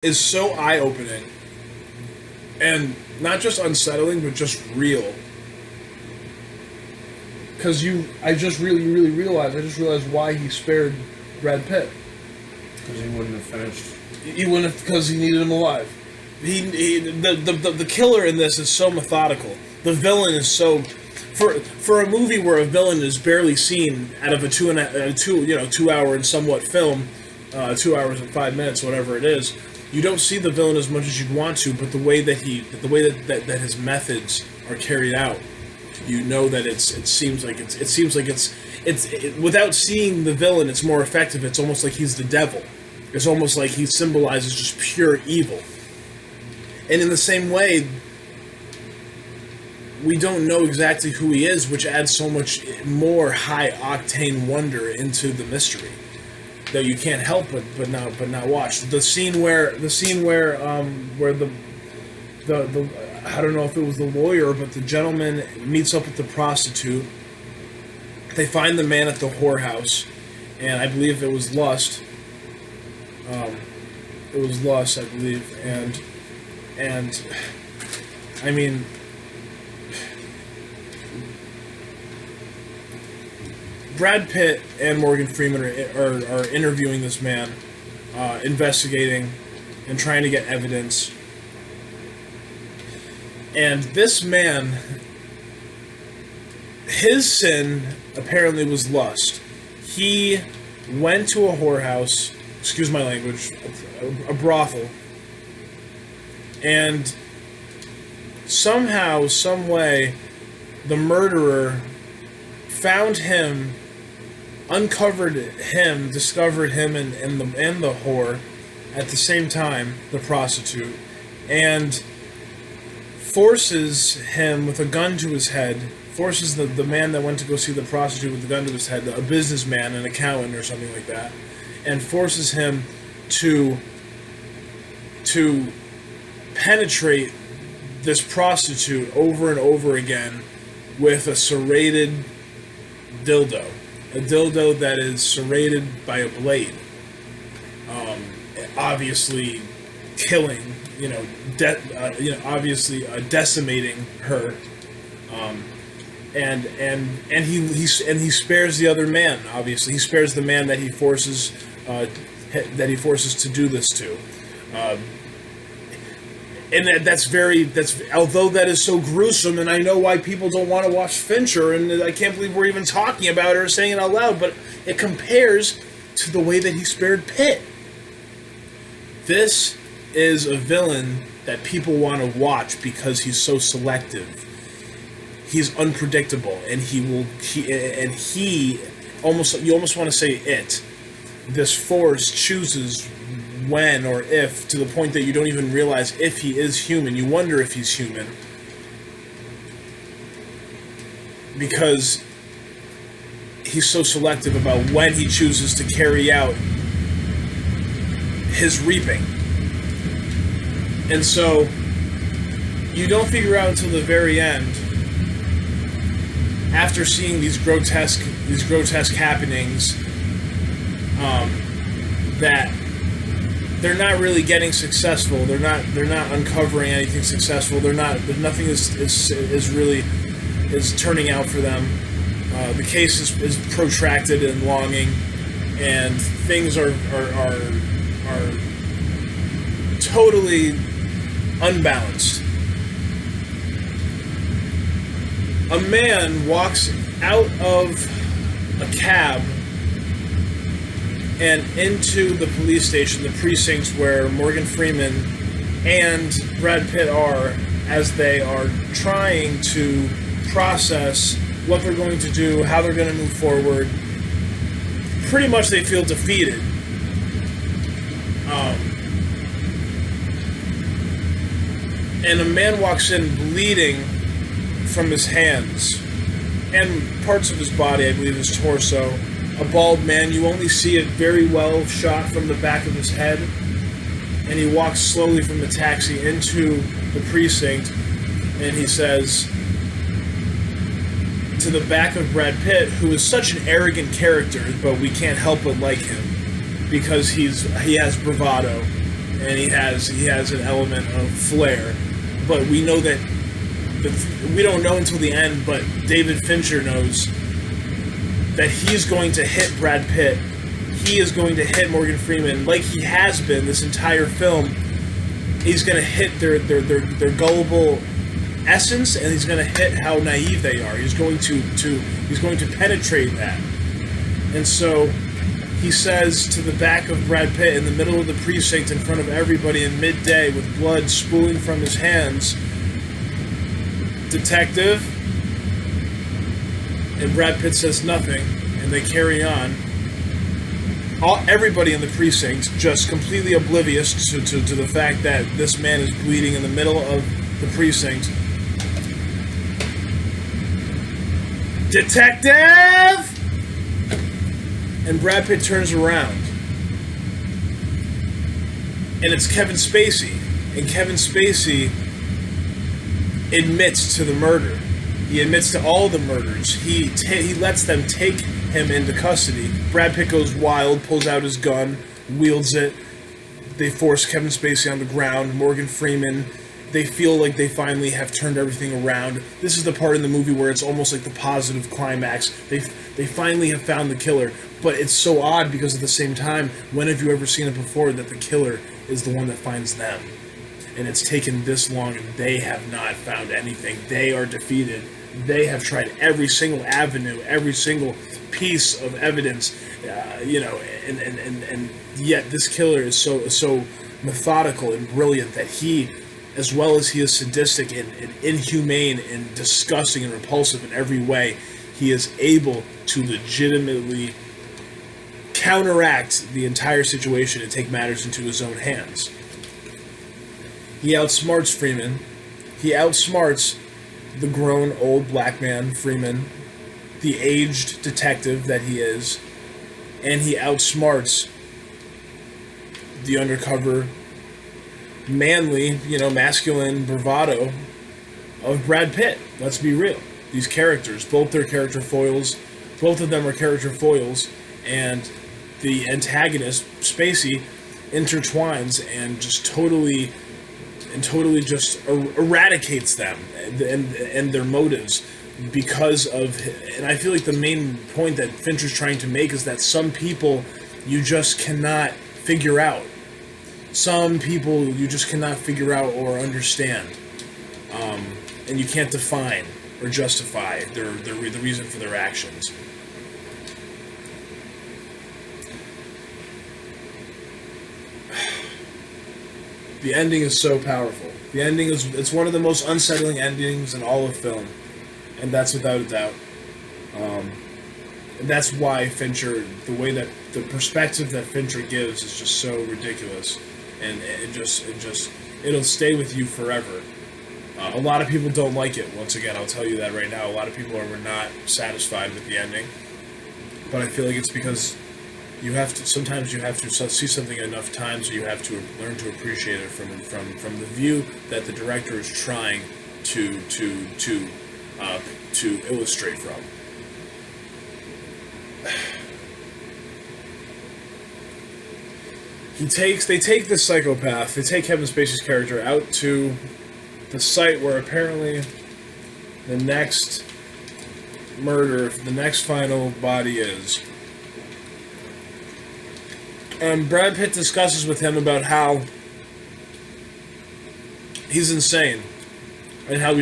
is so eye-opening and not just unsettling, but just real. Because I just really realized why he spared Brad Pitt. Because he wouldn't have finished. He wouldn't have, because he needed him alive. The killer in this is so methodical. The villain is so, for a movie where a villain is barely seen out of a 2 hour and somewhat film, 2 hours and 5 minutes, whatever it is. You don't see the villain as much as you'd want to, but the way that his methods are carried out, you know that it seems like it's without seeing the villain, it's more effective. It's almost like he's the devil. It's almost like he symbolizes just pure evil. And in the same way, we don't know exactly who he is, which adds so much more high octane wonder into the mystery that you can't help but not watch. The scene where the I don't know if it was the lawyer, but the gentleman meets up with the prostitute. They find the man at the whorehouse, and I believe it was lust. It was lust, I believe, and I mean, Brad Pitt and Morgan Freeman are interviewing this man, investigating and trying to get evidence. And this man, his sin apparently was lust. He went to a whorehouse, excuse my language, a brothel, and somehow, some way, the murderer found him, uncovered him, discovered him and the whore at the same time, the prostitute, and forces him with a gun to his head, forces the man that went to go see the prostitute with the gun to his head, a businessman, an accountant or something like that, and forces him to penetrate this prostitute over and over again with a serrated dildo. A dildo that is serrated by a blade. Obviously killing, obviously decimating her. And he spares the other man, obviously. He spares the man that he forces to do this to. And that's although that is so gruesome, and I know why people don't want to watch Fincher, and I can't believe we're even talking about it or saying it out loud, but it compares to the way that he spared Pitt. This is a villain that people want to watch because he's so selective. He's unpredictable, and you almost want to say it. This force chooses when or if, to the point that you don't even realize if he is human. You wonder if he's human. Because he's so selective about when he chooses to carry out his reaping. And so, you don't figure out until the very end, after seeing these grotesque happenings, that they're not really getting successful. They're not uncovering anything successful. Nothing is really turning out for them. The case is protracted and longing, and things are totally unbalanced. A man walks out of a cab and into the police station, the precincts where Morgan Freeman and Brad Pitt are, as they are trying to process what they're going to do, how they're going to move forward. Pretty much they feel defeated. And a man walks in bleeding from his hands and parts of his body, I believe his torso. A bald man, you only see it very well shot from the back of his head, and he walks slowly from the taxi into the precinct, and he says to the back of Brad Pitt, who is such an arrogant character, but we can't help but like him because he has bravado. and he has an element of flair, but we know that we don't know until the end. But David Fincher knows that he's going to hit Brad Pitt. He is going to hit Morgan Freeman like he has been this entire film. He's going to hit their gullible essence, and he's going to hit how naive they are. He's going to penetrate that. And so he says to the back of Brad Pitt in the middle of the precinct in front of everybody in midday with blood spooling from his hands, "Detective." And Brad Pitt says nothing, and they carry on. Everybody in the precinct just completely oblivious to the fact that this man is bleeding in the middle of the precinct. "Detective!" And Brad Pitt turns around. And it's Kevin Spacey. And Kevin Spacey admits to the murder. He admits to all the murders. He lets them take him into custody. Brad Pitt goes wild, pulls out his gun, wields it. They force Kevin Spacey on the ground. Morgan Freeman, they feel like they finally have turned everything around. This is the part in the movie where it's almost like the positive climax. They finally have found the killer. But it's so odd because at the same time, when have you ever seen it before that the killer is the one that finds them? And it's taken this long and they have not found anything. They are defeated. They have tried every single avenue, every single piece of evidence, and yet this killer is so methodical and brilliant that he, as well as he is sadistic and inhumane and disgusting and repulsive in every way, he is able to legitimately counteract the entire situation and take matters into his own hands. He outsmarts Freeman. He outsmarts the grown old black man, Freeman, the aged detective that he is, and he outsmarts the undercover, manly, masculine bravado of Brad Pitt. Let's be real. These characters, both their character foils, both of them are character foils, and the antagonist, Spacey, intertwines and just totally just eradicates them and their motives because of. And I feel like the main point that Fincher's trying to make is that some people you just cannot figure out. Some people you just cannot figure out or understand, and you can't define or justify the reason for their actions. The ending is so powerful. The ending it's one of the most unsettling endings in all of film, and that's without a doubt. And that's why Fincher, the way that the perspective that Fincher gives is just so ridiculous, and it'll stay with you forever. A lot of people don't like it. Once again, I'll tell you that right now. A lot of people are not satisfied with the ending, but I feel like it's because sometimes you have to see something enough times, or you have to learn to appreciate it from the view that the director is trying to illustrate from. They take this psychopath, they take Kevin Spacey's character out to the site where apparently the next murder, the next final body is. And Brad Pitt discusses with him about how he's insane and how he's